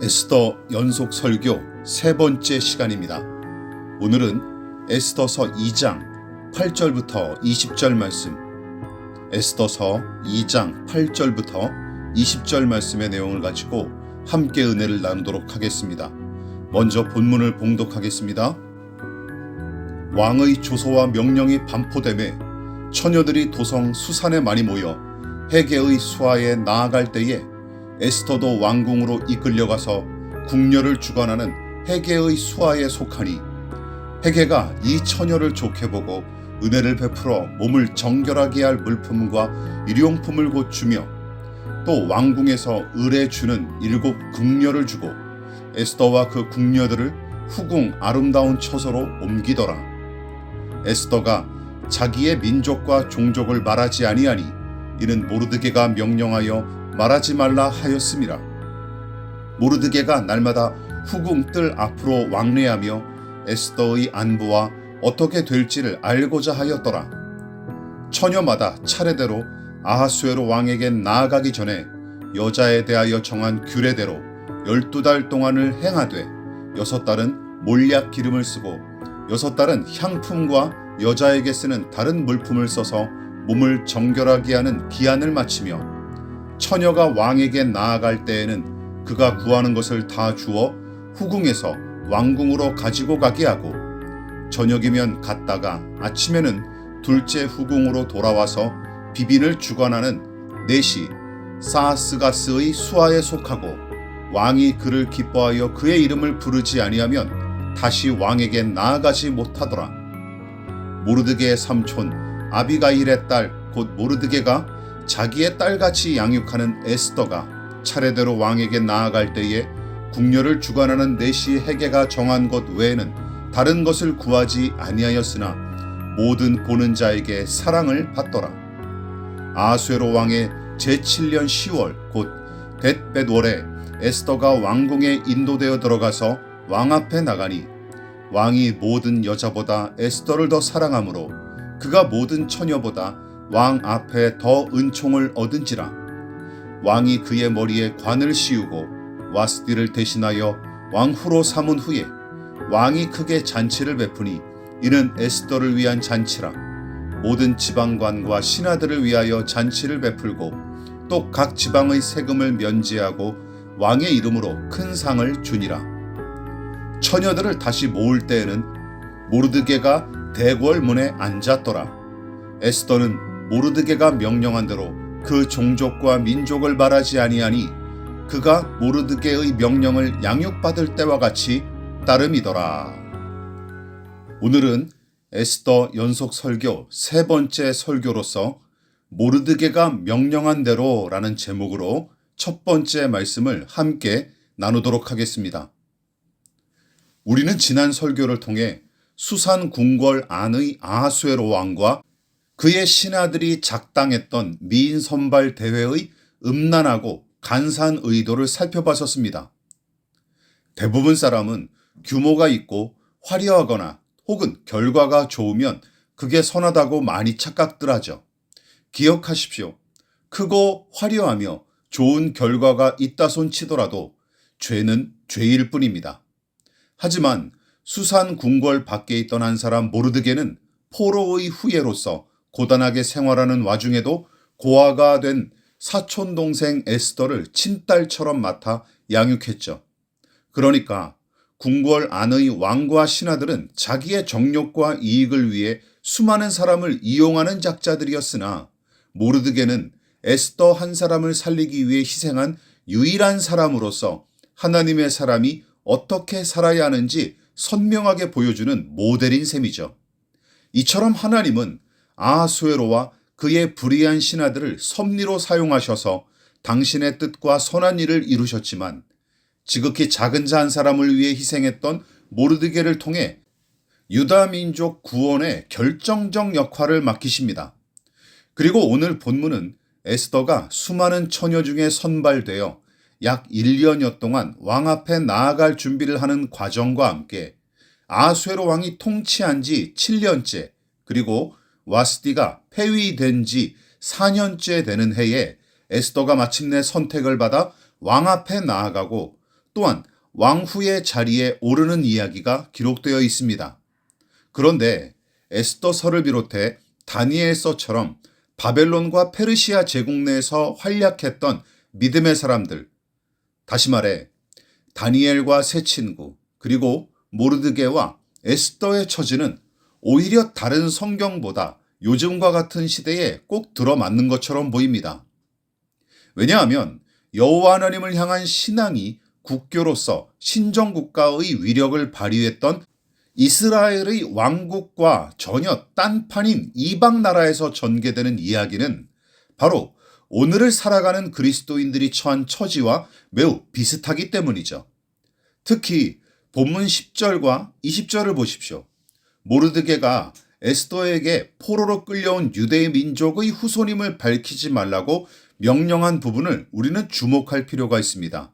에스더 연속 설교 세 번째 시간입니다. 오늘은 에스더서 2장 8절부터 20절 말씀, 에스더서 2장 8절부터 20절 말씀의 내용을 가지고 함께 은혜를 나누도록 하겠습니다. 먼저 본문을 봉독하겠습니다. 왕의 조서와 명령이 반포되매 처녀들이 도성 수산에 많이 모여 헤게의 수하에 나아갈 때에 에스더도 왕궁으로 이끌려가서 궁녀를 주관하는 헤게의 수하에 속하니 헤게가 이 처녀를 좋게 보고 은혜를 베풀어 몸을 정결하게 할 물품과 일용품을 곧 주며 또 왕궁에서 을에 주는 7 궁녀를 주고 에스더와 그 궁녀들을 후궁 아름다운 처소로 옮기더라. 에스더가 자기의 민족과 종족을 말하지 아니하니 이는 모르드게가 명령하여 말하지 말라 하였음이라. 모르드게가 날마다 후궁 뜰 앞으로 왕래하며 에스더의 안부와 어떻게 될지를 알고자 하였더라. 처녀마다 차례대로 아하수에로 왕에게 나아가기 전에 여자에 대하여 정한 규례대로 12달 동안을 행하되 6달은 몰약 기름을 쓰고 6달은 향품과 여자에게 쓰는 다른 물품을 써서 몸을 정결하게 하는 기한을 마치며 처녀가 왕에게 나아갈 때에는 그가 구하는 것을 다 주어 후궁에서 왕궁으로 가지고 가게 하고 저녁이면 갔다가 아침에는 둘째 후궁으로 돌아와서 비빈을 주관하는 넷이 사하스가스의 수하에 속하고 왕이 그를 기뻐하여 그의 이름을 부르지 아니하면 다시 왕에게 나아가지 못하더라. 모르드게의 삼촌 아비가일의 딸 곧 모르드게가 자기의 딸같이 양육하는 에스더가 차례대로 왕에게 나아갈 때에 궁녀를 주관하는 넷이 헤게가 정한 것 외에는 다른 것을 구하지 아니하였으나 모든 보는 자에게 사랑을 받더라. 아하수에로 왕의 제7년 10월 곧 뎃벳월에 에스더가 왕궁에 인도되어 들어가서 왕 앞에 나가니 왕이 모든 여자보다 에스더를 더 사랑하므로 그가 모든 처녀보다 왕 앞에 더 은총을 얻은지라. 왕이 그의 머리에 관을 씌우고 와스디를 대신하여 왕후로 삼은 후에 왕이 크게 잔치를 베푸니 이는 에스더를 위한 잔치라. 모든 지방관과 신하들을 위하여 잔치를 베풀고 또 각 지방의 세금을 면제하고 왕의 이름으로 큰 상을 주니라. 처녀들을 다시 모을 때에는 모르드게가 대궐문에 앉았더라. 에스더는 모르드게가 명령한 대로 그 종족과 민족을 말하지 아니하니 그가 모르드게의 명령을 양육받을 때와 같이 따름이더라. 오늘은 에스더 연속 설교 세 번째 설교로서 모르드게가 명령한 대로라는 제목으로 첫 번째 말씀을 함께 나누도록 하겠습니다. 우리는 지난 설교를 통해 수산 궁궐 안의 아하수에로 왕과 그의 신하들이 작당했던 미인 선발 대회의 음란하고 간사한 의도를 살펴봤었습니다. 대부분 사람은 규모가 있고 화려하거나 혹은 결과가 좋으면 그게 선하다고 많이 착각들 하죠. 기억하십시오. 크고 화려하며 좋은 결과가 있다 손 치더라도 죄는 죄일 뿐입니다. 하지만 수산 궁궐 밖에 있던 한 사람 모르드게는 포로의 후예로서 고단하게 생활하는 와중에도 고아가 된 사촌 동생 에스더를 친딸처럼 맡아 양육했죠. 그러니까 궁궐 안의 왕과 신하들은 자기의 정욕과 이익을 위해 수많은 사람을 이용하는 작자들이었으나 모르드게는 에스더 한 사람을 살리기 위해 희생한 유일한 사람으로서 하나님의 사람이 어떻게 살아야 하는지 선명하게 보여주는 모델인 셈이죠. 이처럼 하나님은 아하수에로와 그의 불의한 신하들을 섭리로 사용하셔서 당신의 뜻과 선한 일을 이루셨지만 지극히 작은 자 한 사람을 위해 희생했던 모르드게를 통해 유다 민족 구원의 결정적 역할을 맡기십니다. 그리고 오늘 본문은 에스더가 수많은 처녀 중에 선발되어 약 1년여 동안 왕 앞에 나아갈 준비를 하는 과정과 함께 아하수에로 왕이 통치한 지 7년째 그리고 와스디가 폐위된 지 4년째 되는 해에 에스더가 마침내 선택을 받아 왕 앞에 나아가고 또한 왕후의 자리에 오르는 이야기가 기록되어 있습니다. 그런데 에스더서를 비롯해 다니엘서처럼 바벨론과 페르시아 제국 내에서 활약했던 믿음의 사람들, 다시 말해 다니엘과 세 친구, 그리고 모르드게와 에스더의 처지는 오히려 다른 성경보다 요즘과 같은 시대에 꼭 들어맞는 것처럼 보입니다. 왜냐하면 여호와 하나님을 향한 신앙이 국교로서 신정국가의 위력을 발휘했던 이스라엘의 왕국과 전혀 딴판인 이방 나라에서 전개되는 이야기는 바로 오늘을 살아가는 그리스도인들이 처한 처지와 매우 비슷하기 때문이죠. 특히 본문 10절과 20절을 보십시오. 모르드게가 에스더에게 포로로 끌려온 유대 민족의 후손임을 밝히지 말라고 명령한 부분을 우리는 주목할 필요가 있습니다.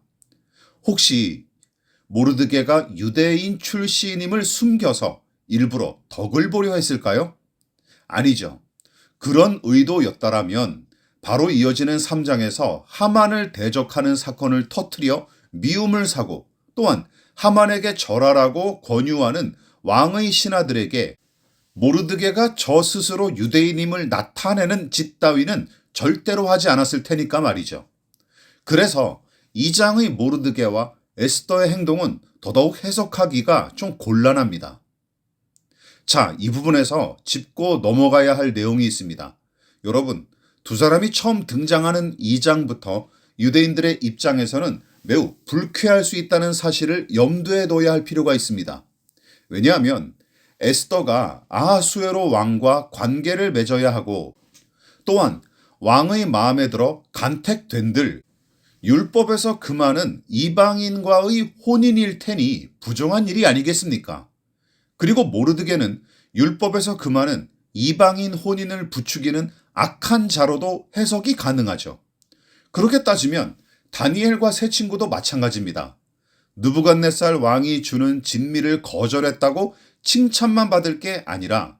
혹시 모르드게가 유대인 출신임을 숨겨서 일부러 덕을 보려 했을까요? 아니죠. 그런 의도였다라면 바로 이어지는 3장에서 하만을 대적하는 사건을 터뜨려 미움을 사고 또한 하만에게 절하라고 권유하는 왕의 신하들에게 모르드게가 저 스스로 유대인임을 나타내는 짓 따위는 절대로 하지 않았을 테니까 말이죠. 그래서 2장의 모르드게와 에스더의 행동은 더더욱 해석하기가 좀 곤란합니다. 자, 이 부분에서 짚고 넘어가야 할 내용이 있습니다. 여러분, 두 사람이 처음 등장하는 2장부터 유대인들의 입장에서는 매우 불쾌할 수 있다는 사실을 염두에 둬야 할 필요가 있습니다. 왜냐하면 에스더가 아하수에로 왕과 관계를 맺어야 하고 또한 왕의 마음에 들어 간택된들 율법에서 금하는 이방인과의 혼인일 테니 부정한 일이 아니겠습니까? 그리고 모르드게는 율법에서 금하는 이방인 혼인을 부추기는 악한 자로도 해석이 가능하죠. 그렇게 따지면 다니엘과 세 친구도 마찬가지입니다. 느부갓네살 왕이 주는 진미를 거절했다고 칭찬만 받을 게 아니라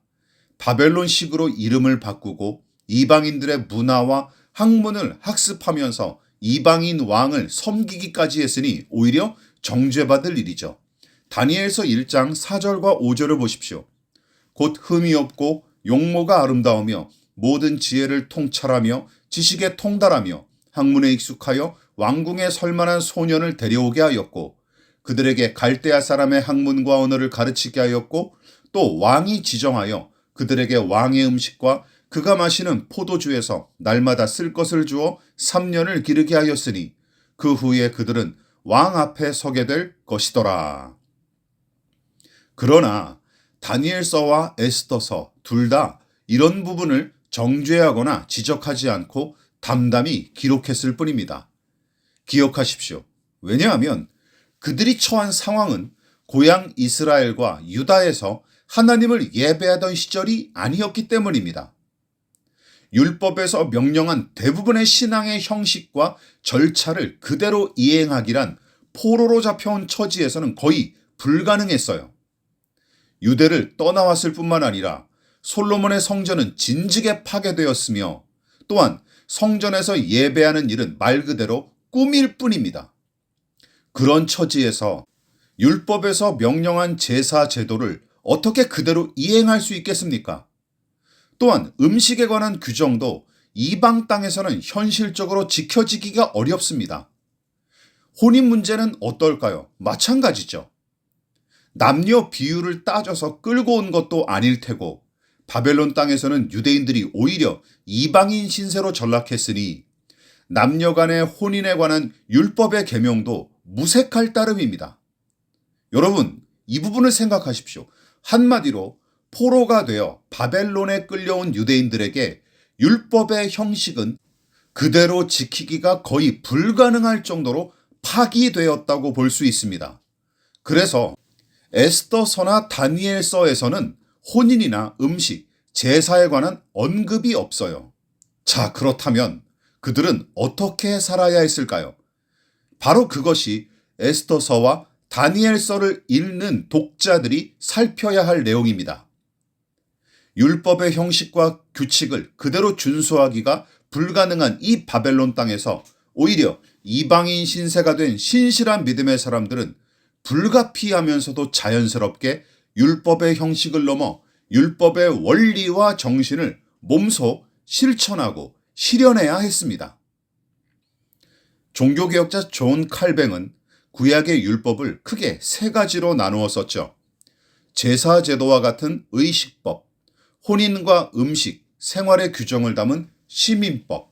바벨론식으로 이름을 바꾸고 이방인들의 문화와 학문을 학습하면서 이방인 왕을 섬기기까지 했으니 오히려 정죄받을 일이죠. 다니엘서 1장 4절과 5절을 보십시오. 곧 흠이 없고 용모가 아름다우며 모든 지혜를 통찰하며 지식에 통달하며 학문에 익숙하여 왕궁에 설만한 소년을 데려오게 하였고 그들에게 갈대아 사람의 학문과 언어를 가르치게 하였고 또 왕이 지정하여 그들에게 왕의 음식과 그가 마시는 포도주에서 날마다 쓸 것을 주어 3년을 기르게 하였으니 그 후에 그들은 왕 앞에 서게 될 것이더라. 그러나 다니엘서와 에스더서 둘 다 이런 부분을 정죄하거나 지적하지 않고 담담히 기록했을 뿐입니다. 기억하십시오. 왜냐하면 그들이 처한 상황은 고향 이스라엘과 유다에서 하나님을 예배하던 시절이 아니었기 때문입니다. 율법에서 명령한 대부분의 신앙의 형식과 절차를 그대로 이행하기란 포로로 잡혀온 처지에서는 거의 불가능했어요. 유대를 떠나왔을 뿐만 아니라 솔로몬의 성전은 진즉에 파괴되었으며 또한 성전에서 예배하는 일은 말 그대로 꿈일 뿐입니다. 그런 처지에서 율법에서 명령한 제사 제도를 어떻게 그대로 이행할 수 있겠습니까? 또한 음식에 관한 규정도 이방 땅에서는 현실적으로 지켜지기가 어렵습니다. 혼인 문제는 어떨까요? 마찬가지죠. 남녀 비율을 따져서 끌고 온 것도 아닐 테고 바벨론 땅에서는 유대인들이 오히려 이방인 신세로 전락했으니 남녀 간의 혼인에 관한 율법의 계명도 무색할 따름입니다. 여러분, 이 부분을 생각하십시오. 한마디로 포로가 되어 바벨론에 끌려온 유대인들에게 율법의 형식은 그대로 지키기가 거의 불가능할 정도로 파기되었다고 볼 수 있습니다. 그래서 에스더서나 다니엘서에서는 혼인이나 음식, 제사에 관한 언급이 없어요. 자, 그렇다면 그들은 어떻게 살아야 했을까요? 바로 그것이 에스더서와 다니엘서를 읽는 독자들이 살펴야 할 내용입니다. 율법의 형식과 규칙을 그대로 준수하기가 불가능한 이 바벨론 땅에서 오히려 이방인 신세가 된 신실한 믿음의 사람들은 불가피하면서도 자연스럽게 율법의 형식을 넘어 율법의 원리와 정신을 몸소 실천하고 실현해야 했습니다. 종교개혁자 존 칼뱅은 구약의 율법을 크게 세 가지로 나누었었죠. 제사제도와 같은 의식법, 혼인과 음식, 생활의 규정을 담은 시민법,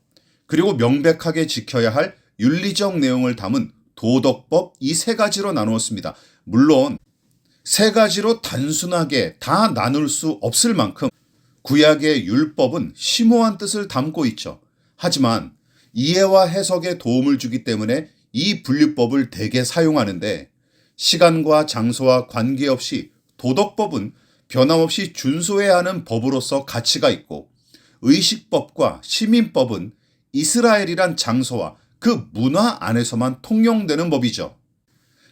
그리고 명백하게 지켜야 할 윤리적 내용을 담은 도덕법, 이 세 가지로 나누었습니다. 물론 세 가지로 단순하게 다 나눌 수 없을 만큼 구약의 율법은 심오한 뜻을 담고 있죠. 하지만 이해와 해석에 도움을 주기 때문에 이 분류법을 대개 사용하는데, 시간과 장소와 관계없이 도덕법은 변함없이 준수해야 하는 법으로서 가치가 있고, 의식법과 시민법은 이스라엘이란 장소와 그 문화 안에서만 통용되는 법이죠.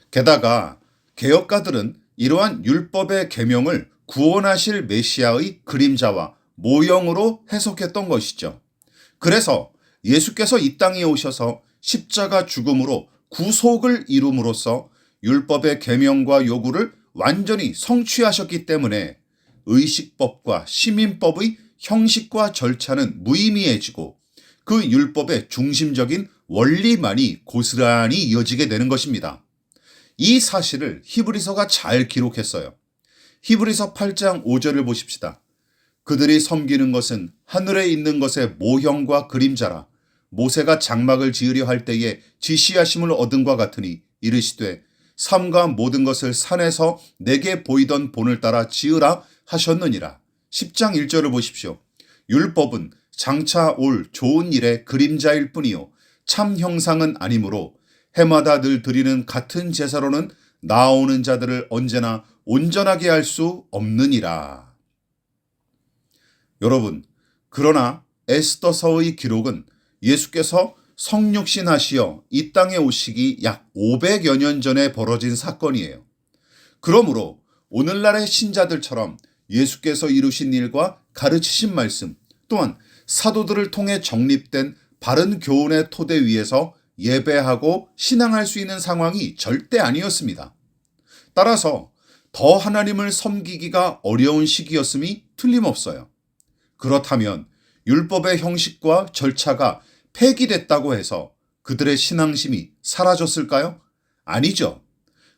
게다가 개혁가들은 이러한 율법의 계명을 구원하실 메시아의 그림자와 모형으로 해석했던 것이죠. 그래서 예수께서 이 땅에 오셔서 십자가 죽음으로 구속을 이룸으로써 율법의 계명과 요구를 완전히 성취하셨기 때문에 의식법과 시민법의 형식과 절차는 무의미해지고 그 율법의 중심적인 원리만이 고스란히 이어지게 되는 것입니다. 이 사실을 히브리서가 잘 기록했어요. 히브리서 8장 5절을 보십시다. 그들이 섬기는 것은 하늘에 있는 것의 모형과 그림자라. 모세가 장막을 지으려 할 때에 지시하심을 얻은 것 같으니 이르시되 삼가 모든 것을 산에서 내게 보이던 본을 따라 지으라 하셨느니라. 10장 1절을 보십시오. 율법은 장차 올 좋은 일의 그림자일 뿐이요 참 형상은 아니므로 해마다 늘 드리는 같은 제사로는 나아오는 자들을 언제나 온전하게 할 수 없느니라. 여러분, 그러나 에스더서의 기록은 예수께서 성육신 하시어 이 땅에 오시기 약 500여 년 전에 벌어진 사건이에요. 그러므로 오늘날의 신자들처럼 예수께서 이루신 일과 가르치신 말씀, 또한 사도들을 통해 정립된 바른 교훈의 토대 위에서 예배하고 신앙할 수 있는 상황이 절대 아니었습니다. 따라서 더 하나님을 섬기기가 어려운 시기였음이 틀림없어요. 그렇다면 율법의 형식과 절차가 폐기됐다고 해서 그들의 신앙심이 사라졌을까요? 아니죠.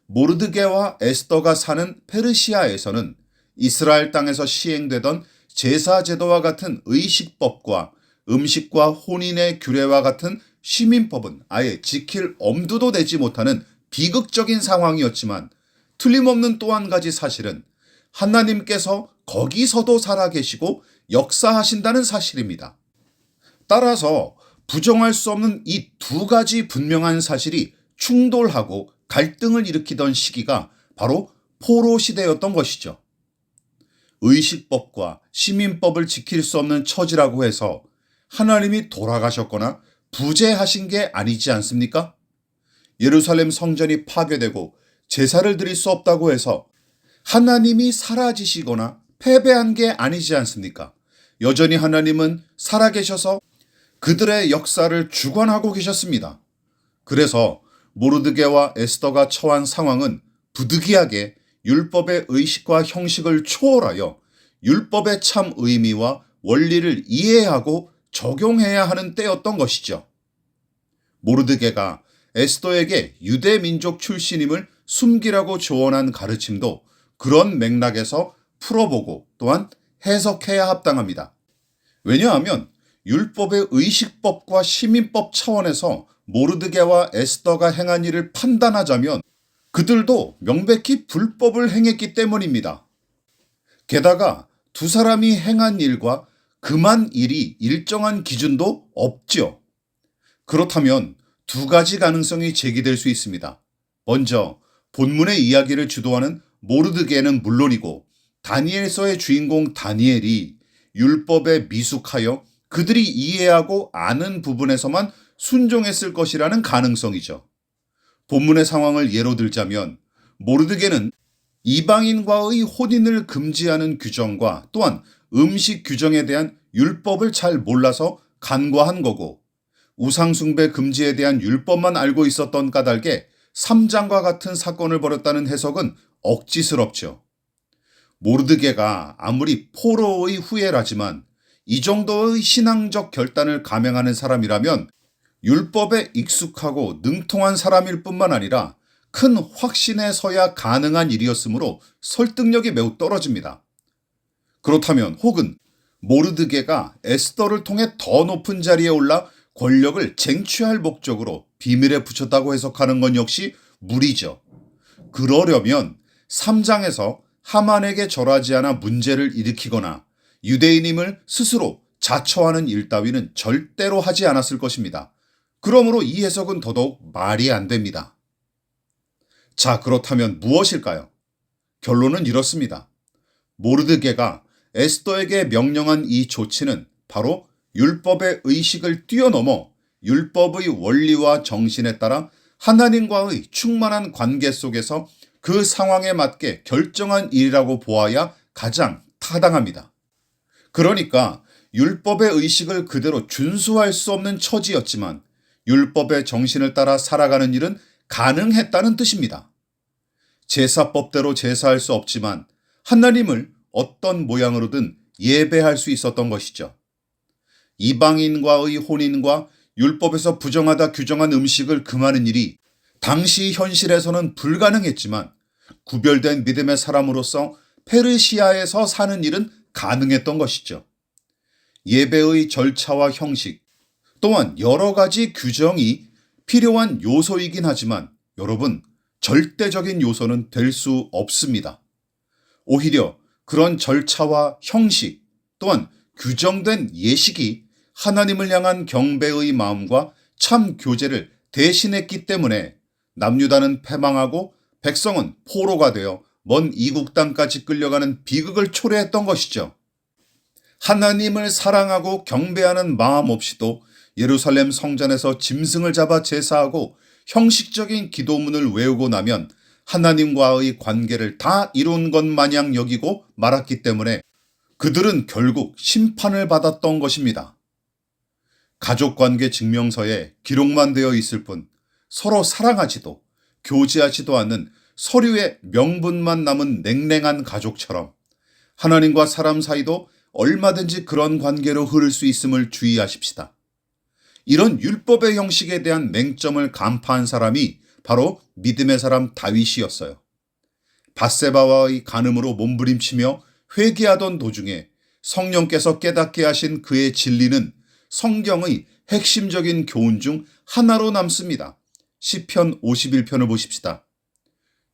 모르드게와 에스더가 사는 페르시아에서는 이스라엘 땅에서 시행되던 제사제도와 같은 의식법과 음식과 혼인의 규례와 같은 시민법은 아예 지킬 엄두도 내지 못하는 비극적인 상황이었지만, 틀림없는 또 한 가지 사실은 하나님께서 거기서도 살아계시고 역사하신다는 사실입니다. 따라서 부정할 수 없는 이 두 가지 분명한 사실이 충돌하고 갈등을 일으키던 시기가 바로 포로 시대였던 것이죠. 의식법과 시민법을 지킬 수 없는 처지라고 해서 하나님이 돌아가셨거나 부재하신 게 아니지 않습니까? 예루살렘 성전이 파괴되고 제사를 드릴 수 없다고 해서 하나님이 사라지시거나 패배한 게 아니지 않습니까? 여전히 하나님은 살아계셔서 그들의 역사를 주관하고 계셨습니다. 그래서 모르드게와 에스더가 처한 상황은 부득이하게 율법의 의식과 형식을 초월하여 율법의 참 의미와 원리를 이해하고 적용해야 하는 때였던 것이죠. 모르드게가 에스더에게 유대 민족 출신임을 숨기라고 조언한 가르침도 그런 맥락에서 풀어보고 또한 해석해야 합당합니다. 왜냐하면 율법의 의식법과 시민법 차원에서 모르드게와 에스더가 행한 일을 판단하자면 그들도 명백히 불법을 행했기 때문입니다. 게다가 두 사람이 행한 일과 금한 일이 일정한 기준도 없죠. 그렇다면 두 가지 가능성이 제기될 수 있습니다. 먼저 본문의 이야기를 주도하는 모르드게는 물론이고 다니엘서의 주인공 다니엘이 율법에 미숙하여 그들이 이해하고 아는 부분에서만 순종했을 것이라는 가능성이죠. 본문의 상황을 예로 들자면 모르드게는 이방인과의 혼인을 금지하는 규정과 또한 음식 규정에 대한 율법을 잘 몰라서 간과한 거고, 우상숭배 금지에 대한 율법만 알고 있었던 까닭에 3장과 같은 사건을 벌였다는 해석은 억지스럽죠. 모르드게가 아무리 포로의 후예라지만 이 정도의 신앙적 결단을 감행하는 사람이라면 율법에 익숙하고 능통한 사람일 뿐만 아니라 큰 확신에 서야 가능한 일이었으므로 설득력이 매우 떨어집니다. 그렇다면 혹은 모르드게가 에스더를 통해 더 높은 자리에 올라 권력을 쟁취할 목적으로 비밀에 붙였다고 해석하는 건 역시 무리죠. 그러려면 3장에서 하만에게 절하지 않아 문제를 일으키거나 유대인임을 스스로 자처하는 일 따위는 절대로 하지 않았을 것입니다. 그러므로 이 해석은 더더욱 말이 안 됩니다. 자, 그렇다면 무엇일까요? 결론은 이렇습니다. 모르드게가 에스더에게 명령한 이 조치는 바로 율법의 의식을 뛰어넘어 율법의 원리와 정신에 따라 하나님과의 충만한 관계 속에서 그 상황에 맞게 결정한 일이라고 보아야 가장 타당합니다. 그러니까 율법의 의식을 그대로 준수할 수 없는 처지였지만 율법의 정신을 따라 살아가는 일은 가능했다는 뜻입니다. 제사법대로 제사할 수 없지만 하나님을 어떤 모양으로든 예배할 수 있었던 것이죠. 이방인과의 혼인과 율법에서 부정하다 규정한 음식을 금하는 일이 당시 현실에서는 불가능했지만 구별된 믿음의 사람으로서 페르시아에서 사는 일은 가능했던 것이죠. 예배의 절차와 형식 또한 여러 가지 규정이 필요한 요소이긴 하지만 여러분, 절대적인 요소는 될 수 없습니다. 오히려 그런 절차와 형식 또한 규정된 예식이 하나님을 향한 경배의 마음과 참 교제를 대신했기 때문에 남유다는 패망하고 백성은 포로가 되어 먼 이국 땅까지 끌려가는 비극을 초래했던 것이죠. 하나님을 사랑하고 경배하는 마음 없이도 예루살렘 성전에서 짐승을 잡아 제사하고 형식적인 기도문을 외우고 나면 하나님과의 관계를 다 이룬 것 마냥 여기고 말았기 때문에 그들은 결국 심판을 받았던 것입니다. 가족관계 증명서에 기록만 되어 있을 뿐 서로 사랑하지도 교제하지도 않는 서류의 명분만 남은 냉랭한 가족처럼 하나님과 사람 사이도 얼마든지 그런 관계로 흐를 수 있음을 주의하십시다. 이런 율법의 형식에 대한 맹점을 간파한 사람이 바로 믿음의 사람 다윗이었어요. 밧세바와의 간음으로 몸부림치며 회개하던 도중에 성령께서 깨닫게 하신 그의 진리는 성경의 핵심적인 교훈 중 하나로 남습니다. 시편 51편을 보십시다.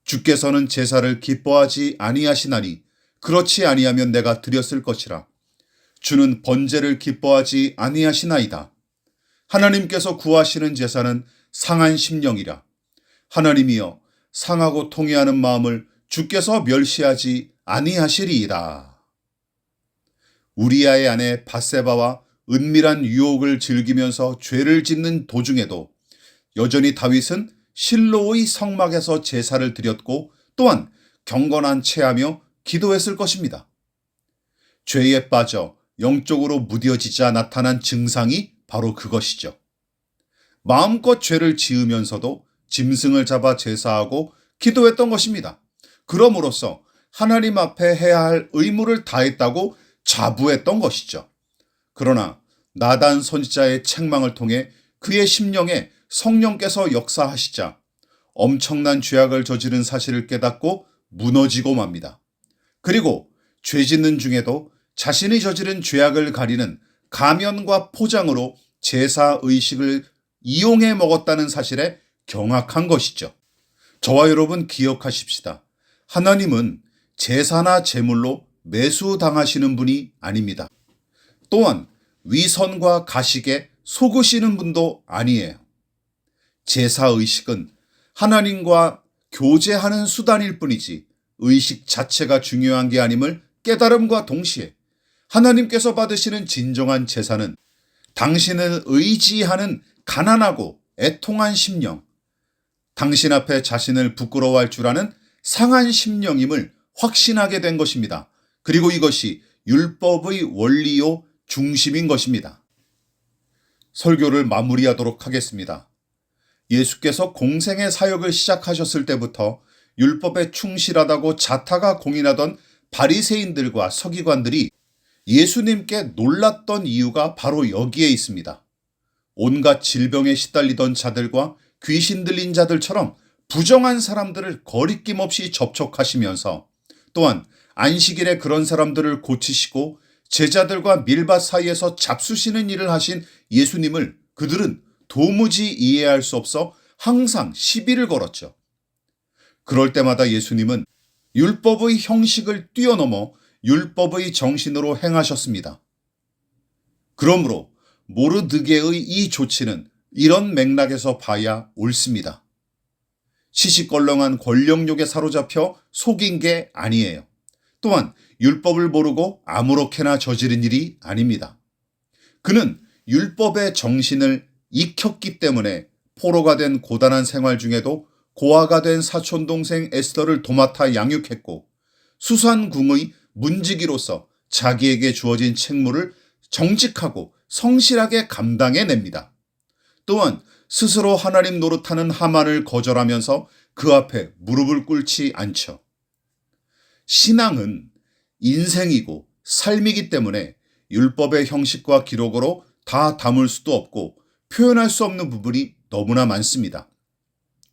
주께서는 제사를 기뻐하지 아니하시나니 그렇지 아니하면 내가 드렸을 것이라. 주는 번제를 기뻐하지 아니하시나이다. 하나님께서 구하시는 제사는 상한 심령이라. 하나님이여 상하고 통회하는 마음을 주께서 멸시하지 아니하시리이다. 우리아의 아내 밧세바와 은밀한 유혹을 즐기면서 죄를 짓는 도중에도 여전히 다윗은 실로의 성막에서 제사를 드렸고 또한 경건한 체하며 기도했을 것입니다. 죄에 빠져 영적으로 무뎌지자 나타난 증상이 바로 그것이죠. 마음껏 죄를 지으면서도 짐승을 잡아 제사하고 기도했던 것입니다. 그럼으로써 하나님 앞에 해야 할 의무를 다했다고 자부했던 것이죠. 그러나 나단 선지자의 책망을 통해 그의 심령에 성령께서 역사하시자 엄청난 죄악을 저지른 사실을 깨닫고 무너지고 맙니다. 그리고 죄 짓는 중에도 자신이 저지른 죄악을 가리는 가면과 포장으로 제사 의식을 이용해 먹었다는 사실에 경악한 것이죠. 저와 여러분 기억하십시다. 하나님은 제사나 제물로 매수당하시는 분이 아닙니다. 또한 위선과 가식에 속으시는 분도 아니에요. 제사 의식은 하나님과 교제하는 수단일 뿐이지 의식 자체가 중요한 게 아님을 깨달음과 동시에 하나님께서 받으시는 진정한 제사는 당신을 의지하는 가난하고 애통한 심령, 당신 앞에 자신을 부끄러워할 줄 아는 상한 심령임을 확신하게 된 것입니다. 그리고 이것이 율법의 원리요 중심인 것입니다. 설교를 마무리하도록 하겠습니다. 예수께서 공생의 사역을 시작하셨을 때부터 율법에 충실하다고 자타가 공인하던 바리새인들과 서기관들이 예수님께 놀랐던 이유가 바로 여기에 있습니다. 온갖 질병에 시달리던 자들과 귀신 들린 자들처럼 부정한 사람들을 거리낌 없이 접촉하시면서 또한 안식일에 그런 사람들을 고치시고 제자들과 밀밭 사이에서 잡수시는 일을 하신 예수님을 그들은 도무지 이해할 수 없어 항상 시비를 걸었죠. 그럴 때마다 예수님은 율법의 형식을 뛰어넘어 율법의 정신으로 행하셨습니다. 그러므로 모르드게의 이 조치는 이런 맥락에서 봐야 옳습니다. 시시껄렁한 권력욕에 사로잡혀 속인 게 아니에요. 또한 율법을 모르고 아무렇게나 저지른 일이 아닙니다. 그는 율법의 정신을 익혔기 때문에 포로가 된 고단한 생활 중에도 고아가 된 사촌동생 에스더를 도맡아 양육했고 수산궁의 문지기로서 자기에게 주어진 책무를 정직하고 성실하게 감당해냅니다. 또한 스스로 하나님 노릇하는 하만을 거절하면서 그 앞에 무릎을 꿇지 않죠. 신앙은 인생이고 삶이기 때문에 율법의 형식과 기록으로 다 담을 수도 없고 표현할 수 없는 부분이 너무나 많습니다.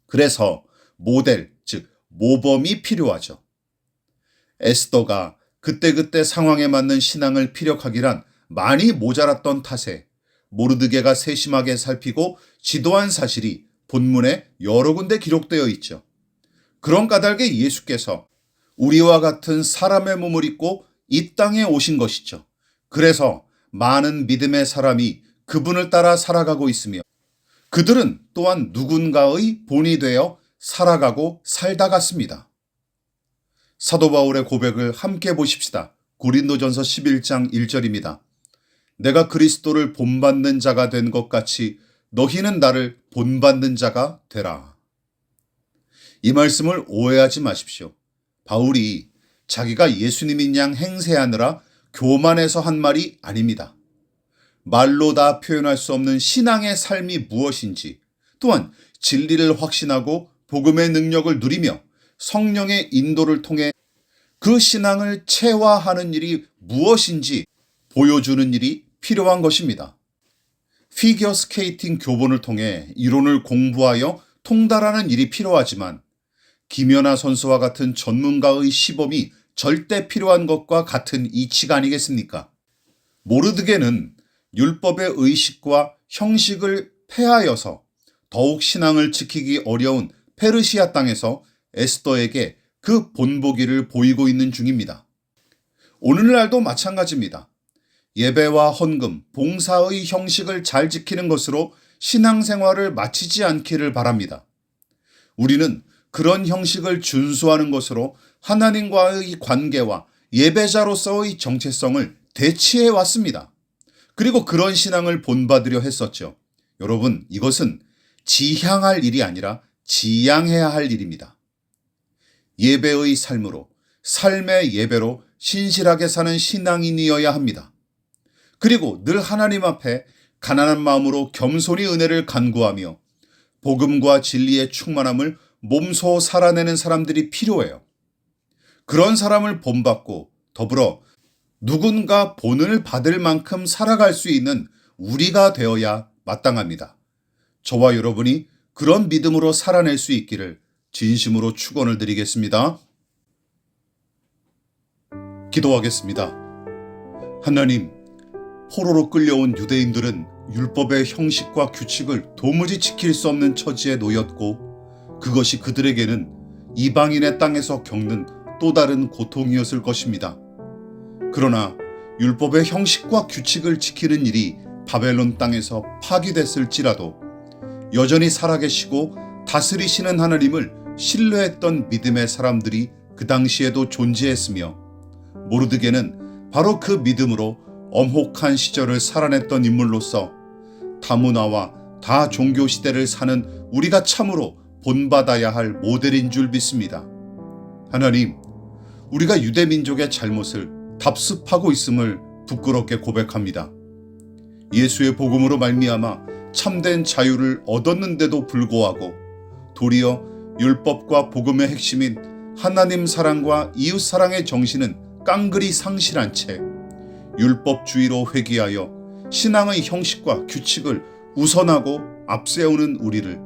그래서 모델, 즉 모범이 필요하죠. 에스더가 그때그때 상황에 맞는 신앙을 피력하기란 많이 모자랐던 탓에 모르드게가 세심하게 살피고 지도한 사실이 본문에 여러 군데 기록되어 있죠. 그런 까닭에 예수께서 우리와 같은 사람의 몸을 입고 이 땅에 오신 것이죠. 그래서 많은 믿음의 사람이 그분을 따라 살아가고 있으며 그들은 또한 누군가의 본이 되어 살아가고 살다 갔습니다. 사도 바울의 고백을 함께 보십시다. 고린도전서 11장 1절입니다. 내가 그리스도를 본받는 자가 된 것 같이 너희는 나를 본받는 자가 되라. 이 말씀을 오해하지 마십시오. 바울이 자기가 예수님인 양 행세하느라 교만해서 한 말이 아닙니다. 말로 다 표현할 수 없는 신앙의 삶이 무엇인지, 또한 진리를 확신하고 복음의 능력을 누리며 성령의 인도를 통해 그 신앙을 체화하는 일이 무엇인지 보여주는 일이 필요한 것입니다. 피겨 스케이팅 교본을 통해 이론을 공부하여 통달하는 일이 필요하지만 김연아 선수와 같은 전문가의 시범이 절대 필요한 것과 같은 이치가 아니겠습니까? 모르드게는 율법의 의식과 형식을 폐하여서 더욱 신앙을 지키기 어려운 페르시아 땅에서 에스더에게 그 본보기를 보이고 있는 중입니다. 오늘날도 마찬가지입니다. 예배와 헌금, 봉사의 형식을 잘 지키는 것으로 신앙생활을 마치지 않기를 바랍니다. 우리는 그런 형식을 준수하는 것으로 하나님과의 관계와 예배자로서의 정체성을 대치해 왔습니다. 그리고 그런 신앙을 본받으려 했었죠. 여러분, 이것은 지향할 일이 아니라 지향해야 할 일입니다. 예배의 삶으로, 삶의 예배로 신실하게 사는 신앙인이어야 합니다. 그리고 늘 하나님 앞에 가난한 마음으로 겸손히 은혜를 간구하며 복음과 진리의 충만함을 몸소 살아내는 사람들이 필요해요. 그런 사람을 본받고 더불어 누군가 본을 받을 만큼 살아갈 수 있는 우리가 되어야 마땅합니다. 저와 여러분이 그런 믿음으로 살아낼 수 있기를 진심으로 축원을 드리겠습니다. 기도하겠습니다. 하나님, 포로로 끌려온 유대인들은 율법의 형식과 규칙을 도무지 지킬 수 없는 처지에 놓였고 그것이 그들에게는 이방인의 땅에서 겪는 또 다른 고통이었을 것입니다. 그러나 율법의 형식과 규칙을 지키는 일이 바벨론 땅에서 파기됐을지라도 여전히 살아계시고 다스리시는 하나님을 신뢰했던 믿음의 사람들이 그 당시에도 존재했으며 모르드게는 바로 그 믿음으로 엄혹한 시절을 살아냈던 인물로서 다문화와 다종교 시대를 사는 우리가 참으로 본받아야 할 모델인 줄 믿습니다. 하나님, 우리가 유대민족의 잘못을 답습하고 있음을 부끄럽게 고백합니다. 예수의 복음으로 말미암아 참된 자유를 얻었는데도 불구하고 도리어 율법과 복음의 핵심인 하나님 사랑과 이웃 사랑의 정신은 깡그리 상실한 채 율법주의로 회귀하여 신앙의 형식과 규칙을 우선하고 앞세우는 우리를,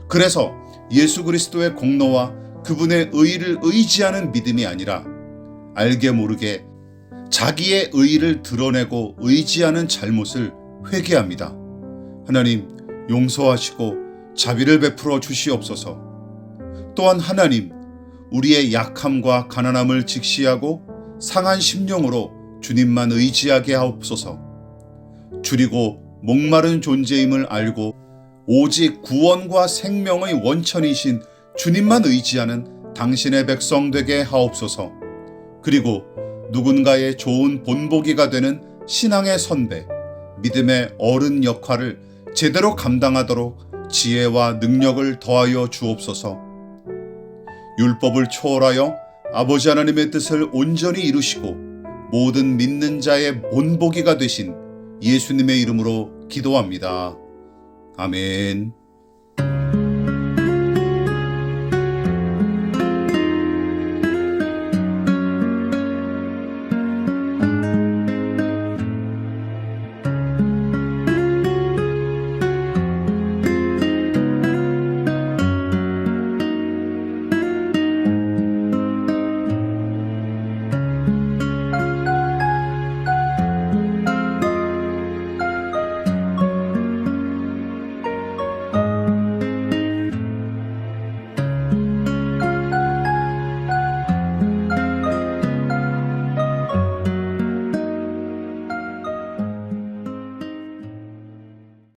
그래서 예수 그리스도의 공로와 그분의 의를 의지하는 믿음이 아니라 알게 모르게 자기의 의의를 드러내고 의지하는 잘못을 회개합니다. 하나님, 용서하시고 자비를 베풀어 주시옵소서. 또한 하나님, 우리의 약함과 가난함을 직시하고 상한 심령으로 주님만 의지하게 하옵소서. 줄이고 목마른 존재임을 알고 오직 구원과 생명의 원천이신 주님만 의지하는 당신의 백성 되게 하옵소서. 그리고 누군가의 좋은 본보기가 되는 신앙의 선배, 믿음의 어른 역할을 제대로 감당하도록 지혜와 능력을 더하여 주옵소서. 율법을 초월하여 아버지 하나님의 뜻을 온전히 이루시고 모든 믿는 자의 본보기가 되신 예수님의 이름으로 기도합니다. 아멘.